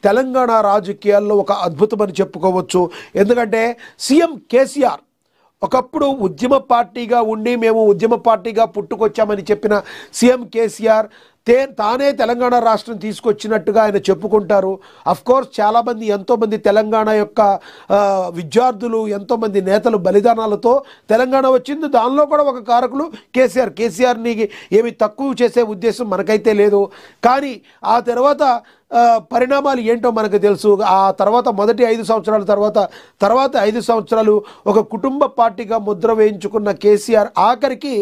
తెలంగాణ రాజకీయాల్లో ఒక అద్భుతమని చెప్పుకోవచ్చు. ఎందుకంటే సీఎం కేసీఆర్ ఒకప్పుడు ఉద్యమ పార్టీగా ఉండి మేము ఉద్యమ పార్టీగా పుట్టుకొచ్చామని చెప్పిన సీఎం కేసీఆర్ తానే తెలంగాణ రాష్ట్రం తీసుకొచ్చినట్టుగా ఆయన చెప్పుకుంటారు. అఫ్కోర్స్ చాలామంది ఎంతోమంది తెలంగాణ యొక్క విద్యార్థులు ఎంతోమంది నేతలు బలిదానాలతో తెలంగాణ వచ్చింది. దానిలో కూడా ఒక కారకులు కేసీఆర్ని ఏమి తక్కువ చేసే ఉద్దేశం మనకైతే లేదు. కానీ ఆ తర్వాత పరిణామాలు ఏంటో మనకు తెలుసు. ఆ తర్వాత మొదటి 5 సంవత్సరాల తర్వాత 5 సంవత్సరాలు ఒక కుటుంబ పార్టీగా ముద్ర వేయించుకున్న కేసీఆర్ ఆఖరికి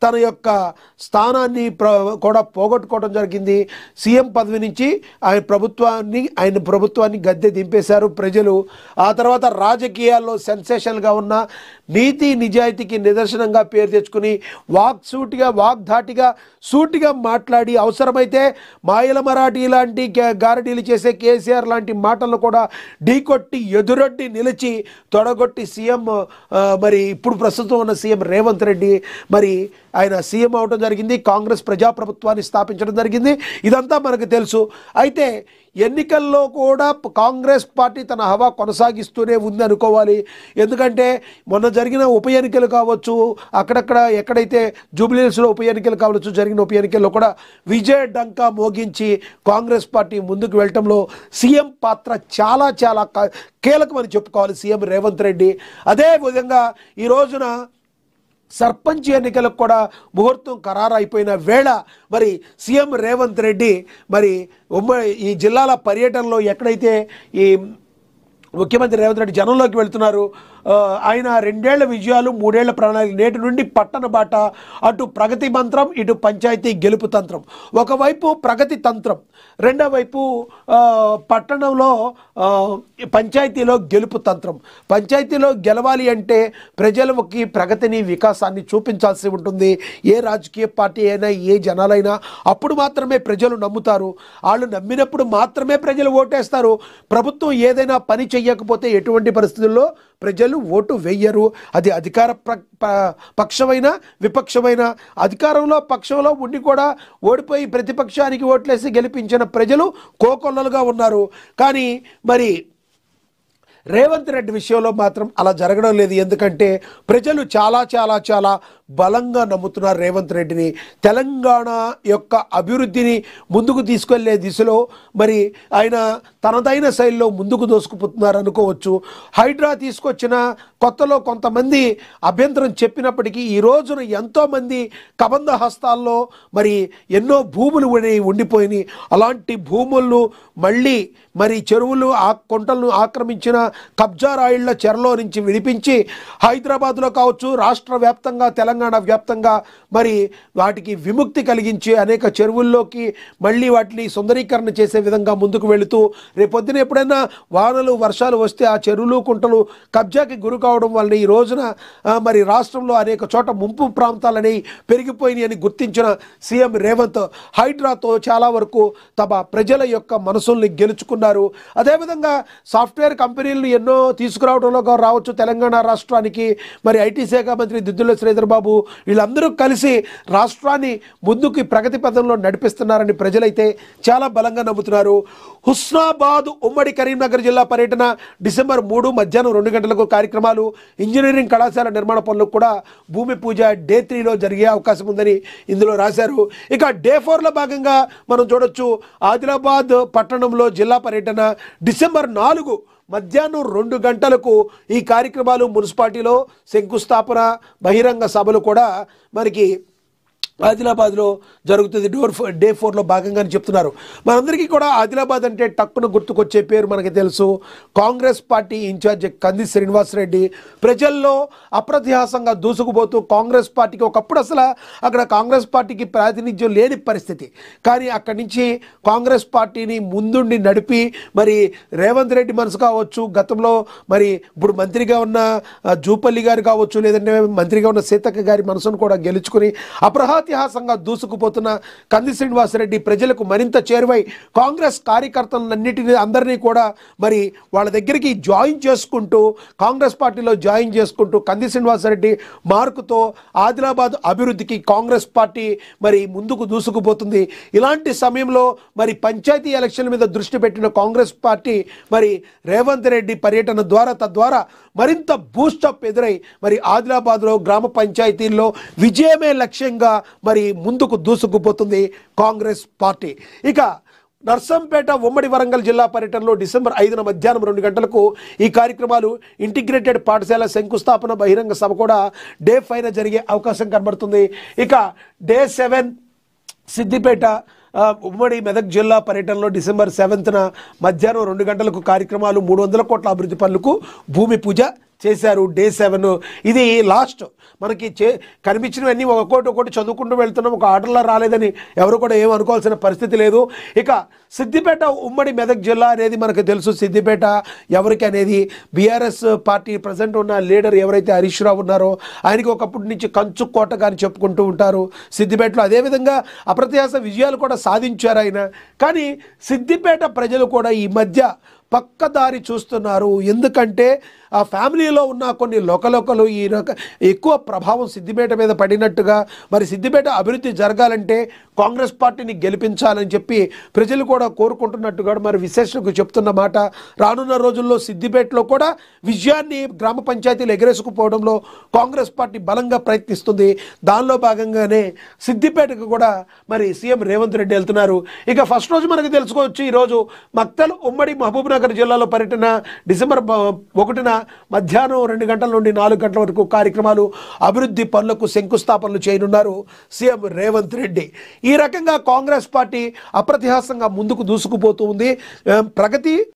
తన యొక్క స్థానాన్ని కూడా పోగొట్టుకోవడం జరిగింది. సీఎం పదవి నుంచి ఆయన ప్రభుత్వాన్ని గద్దె దింపేశారు ప్రజలు. ఆ తర్వాత రాజకీయాల్లో సెన్సేషన్గా ఉన్న నీతి నిజాయితీకి నిదర్శనంగా పేరు తెచ్చుకుని వాగ్ధాటిగా సూటిగా మాట్లాడి అవసరమైతే మాయల మరాఠీ లాంటి గారడీలు చేసే కేసీఆర్ లాంటి మాటలను కూడా ఢీకొట్టి ఎదురొడ్డి నిలిచి తొడగొట్టి సీఎం మరి ఇప్పుడు ప్రస్తుతం ఉన్న సీఎం రేవంత్ రెడ్డి మరి ఆయన సీఎం అవడం జరిగింది. కాంగ్రెస్ ప్రజాప్రభుత్వాన్ని స్థాపించడం జరిగింది. ఇదంతా మనకు తెలుసు. అయితే ఎన్నికల్లో కూడా కాంగ్రెస్ పార్టీ తన హవా కొనసాగిస్తూనే ఉంది అనుకోవాలి. ఎందుకంటే మొన్న జరిగిన ఉప ఎన్నికలు కావచ్చు, అక్కడక్కడ ఎక్కడైతే జూబ్లీహిల్స్లో ఉప ఎన్నికలు కావచ్చు, జరిగిన ఉప ఎన్నికల్లో కూడా విజయ డంకా మోగించి కాంగ్రెస్ పార్టీ ముందుకు వెళ్ళటంలో సీఎం పాత్ర చాలా చాలా కీలకమని చెప్పుకోవాలి సీఎం రేవంత్ రెడ్డి. అదేవిధంగా ఈ రోజున సర్పంచ్ ఎన్నికలకు కూడా ముహూర్తం ఖరారు అయిపోయిన వేళ మరి సీఎం రేవంత్ రెడ్డి మరి ఈ జిల్లాల పర్యటనలో ఎక్కడైతే ఈ ముఖ్యమంత్రి రేవంత్ రెడ్డి జనంలోకి వెళ్తున్నారు, ఆయన 2 ఏళ్ల విజయాలు 3 ఏళ్ల ప్రణాళిక, నేటి నుండి పట్టణ బాట, అటు ప్రగతి మంత్రం ఇటు పంచాయతీ గెలుపు తంత్రం. ఒకవైపు ప్రగతి తంత్రం, రెండో వైపు పట్టణంలో పంచాయతీలో గెలుపు తంత్రం. పంచాయతీలో గెలవాలి అంటే ప్రజలకి ప్రగతిని వికాసాన్ని చూపించాల్సి ఉంటుంది. ఏ రాజకీయ పార్టీ అయినా ఏ జనాలైనా అప్పుడు మాత్రమే ప్రజలు నమ్ముతారు. వాళ్ళు నమ్మినప్పుడు మాత్రమే ప్రజలు ఓటేస్తారు. ప్రభుత్వం ఏదైనా పని చెయ్యకపోతే ఎటువంటి పరిస్థితుల్లో ప్రజలు ఓటు వెయ్యరు. అది అధికార పక్షమైన విపక్షమైన. అధికారంలో పక్షంలో ఉండి కూడా ఓడిపోయి ప్రతిపక్షానికి ఓట్లేసి గెలిపించిన ప్రజలు కోకొల్లలుగా ఉన్నారు. కానీ మరి రేవంత్ రెడ్డి విషయంలో మాత్రం అలా జరగడం లేదు. ఎందుకంటే ప్రజలు చాలా చాలా చాలా బలంగా నమ్ముతున్నారు రేవంత్ రెడ్డిని. తెలంగాణ యొక్క అభివృద్ధిని ముందుకు తీసుకెళ్లే దిశలో మరి ఆయన తనదైన శైలిలో ముందుకు దూసుకుపోతున్నారు అనుకోవచ్చు. హైడ్రా తీసుకొచ్చిన కొత్తలో కొంతమంది అభ్యంతరం చెప్పినప్పటికీ ఈ రోజున ఎంతోమంది కబంధ హస్తాల్లో మరి ఎన్నో భూములు ఉండిపోయినాయి. అలాంటి భూములను మళ్ళీ మరి చెరువులు కుంటలను ఆక్రమించిన కబ్జా రాయిళ్ల చెరలో నుంచి విడిపించి హైదరాబాద్లో కావచ్చు, రాష్ట్ర వ్యాప్తంగా తెలంగాణ వ్యాప్తంగా మరి వాటికి విముక్తి కలిగించి అనేక చెరువుల్లోకి మళ్ళీ వాటిని సుందరీకరణ చేసే విధంగా ముందుకు వెళుతూ రేపొద్దున ఎప్పుడైనా వానలు వర్షాలు వస్తే ఆ చెరువులు కుంటలు కబ్జాకి గురి కావడం వలన ఈ రోజున మరి రాష్ట్రంలో అనేక చోట ముంపు ప్రాంతాలని పెరిగిపోయినాయి అని గుర్తించిన సీఎం రేవంత్ హైడ్రాతో చాలా వరకు తమ ప్రజల యొక్క మనసుల్ని గెలుచుకున్నారు. అదేవిధంగా సాఫ్ట్వేర్ కంపెనీలను ఎన్నో తీసుకురావడంలో రావచ్చు తెలంగాణ రాష్ట్రానికి. మరి ఐటీ శాఖ మంత్రి దిద్దుల శ్రీధర్ బాబు వీళ్ళందరూ కలిసి రాష్ట్రాన్ని ముందుకు ప్రగతి పథంలో నడిపిస్తున్నారని ప్రజలైతే చాలా బలంగా నమ్ముతున్నారు. హుస్నాబాద్ ఉమ్మడి కరీంనగర్ జిల్లా పర్యటన డిసెంబర్ 3 మధ్యాహ్నం 2 గంటలకు కార్యక్రమాలు. ఇంజనీరింగ్ కళాశాల నిర్మాణ పనులకు కూడా భూమి పూజ డే 3లో జరిగే అవకాశం ఉందని ఇందులో రాశారు. ఇక డే 4లో భాగంగా మనం చూడొచ్చు ఆదిలాబాద్ పట్టణంలో జిల్లా పర్యటన డిసెంబర్ 4 మధ్యాహ్నం 2 గంటలకు ఈ కార్యక్రమాలు. మున్సిపాలిటీలో శంకుస్థాపన బహిరంగ సభలు కూడా మనకి ఆదిలాబాద్లో జరుగుతుంది. డే 4లో భాగంగానే చెప్తున్నారు. మనందరికీ కూడా ఆదిలాబాద్ అంటే టక్కున గుర్తుకొచ్చే పేరు మనకి తెలుసు. కాంగ్రెస్ పార్టీ ఇన్ఛార్జ్ కంది శ్రీనివాసరెడ్డి ప్రజల్లో అప్రతిహాసంగా దూసుకుపోతూ కాంగ్రెస్ పార్టీకి ఒకప్పుడు అసలు అక్కడ కాంగ్రెస్ పార్టీకి ప్రాతినిధ్యం లేని పరిస్థితి, కానీ అక్కడి నుంచి కాంగ్రెస్ పార్టీని ముందుండి నడిపి మరి రేవంత్ రెడ్డి మనసు కావచ్చు, గతంలో మరి ఇప్పుడు మంత్రిగా ఉన్న జూపల్లి గారు కావచ్చు, లేదంటే మంత్రిగా ఉన్న సీతక్క గారి మనసును కూడా గెలుచుకుని అప్రహాతి అప్రతిహాసంగా దూసుకుపోతున్న కంది శ్రీనివాసరెడ్డి ప్రజలకు మరింత చేరువై కాంగ్రెస్ కార్యకర్తలన్నిటిని అందరినీ కూడా మరి వాళ్ళ దగ్గరికి జాయిన్ చేసుకుంటూ కాంగ్రెస్ పార్టీలో జాయిన్ చేసుకుంటూ కంది శ్రీనివాసరెడ్డి మార్కుతో ఆదిలాబాద్ అభివృద్ధికి కాంగ్రెస్ పార్టీ మరి ముందుకు దూసుకుపోతుంది. ఇలాంటి సమయంలో మరి పంచాయతీ ఎలక్షన్ల మీద దృష్టి పెట్టిన కాంగ్రెస్ పార్టీ మరి రేవంత్ రెడ్డి పర్యటన ద్వారా తద్వారా మరింత బూస్టప్ ఎదురై మరి ఆదిలాబాద్లో గ్రామ పంచాయతీల్లో విజయమే లక్ష్యంగా మరి ముందుకు దూసుకుపోతుంది కాంగ్రెస్ పార్టీ. ఇక నర్సంపేట ఉమ్మడి వరంగల్ జిల్లా పర్యటనలో డిసెంబర్ 5న మధ్యాహ్నం 2 గంటలకు ఈ కార్యక్రమాలు ఇంటిగ్రేటెడ్ పాఠశాల శంకుస్థాపన బహిరంగ సభ కూడా డే 5న జరిగే అవకాశం కనబడుతుంది. ఇక డే 7 సిద్దిపేట ఉమ్మడి మెదక్ జిల్లా పర్యటనలో డిసెంబర్ 7న మధ్యాహ్నం 2 గంటలకు కార్యక్రమాలు 300 కోట్ల అభివృద్ధి పనులకు భూమి పూజ చేశారు. డే 7 ఇది లాస్ట్ మనకి కనిపించినవన్నీ ఒక్కొక్కటి చదువుకుంటూ వెళ్తున్నాం, ఒక ఆర్డర్లో రాలేదని ఎవరు కూడా ఏం అనుకోవాల్సిన పరిస్థితి లేదు. ఇక సిద్దిపేట ఉమ్మడి మెదక్ జిల్లా అనేది మనకు తెలుసు. సిద్దిపేట ఎవరికి అనేది బీఆర్ఎస్ పార్టీ ప్రజెంట్ ఉన్న లీడర్ ఎవరైతే హరీష్ రావు ఉన్నారో ఆయనకి ఒకప్పటి నుంచి కంచు కోటగా అని చెప్పుకుంటూ ఉంటారు సిద్దిపేటలో. అదేవిధంగా అప్రత్యాస విజయాలు కూడా సాధించారు ఆయన. కానీ సిద్దిపేట ప్రజలు కూడా ఈ మధ్య పక్కదారి చూస్తున్నారు. ఎందుకంటే ఆ ఫ్యామిలీలో ఉన్న కొన్ని లోకలు ఎక్కువ ప్రభావం సిద్దిపేట మీద పడినట్టుగా మరి సిద్దిపేట అభివృద్ధి జరగాలంటే కాంగ్రెస్ పార్టీని గెలిపించాలని చెప్పి ప్రజలు కూడా కోరుకుంటున్నట్టుగా మరి విశ్లేషకులు చెప్తున్న మాట. రానున్న రోజుల్లో సిద్దిపేటలో కూడా విజయాన్ని గ్రామ పంచాయతీలు ఎగరేసుకుపోవడంలో కాంగ్రెస్ పార్టీ బలంగా ప్రయత్నిస్తుంది. దానిలో భాగంగానే సిద్దిపేటకు కూడా మరి సీఎం రేవంత్ రెడ్డి వెళ్తున్నారు. ఇక ఫస్ట్ రోజు మనకు తెలుసుకోవచ్చు, ఈరోజు మక్తల్ ఉమ్మడి మహబూబ్నగర్ జిల్లాలో పర్యటన డిసెంబర్ 1న మధ్యాహ్నం 2 గంటల నుండి 4 గంటల వరకు కార్యక్రమాలు అభివృద్ధి పనులకు శంకుస్థాపనలు చేయనున్నారు సీఎం రేవంత్ రెడ్డి. ఈ రకంగా కాంగ్రెస్ పార్టీ అప్రతిహాసంగా ముందుకు దూసుకుపోతూ ఉంది. ప్రగతి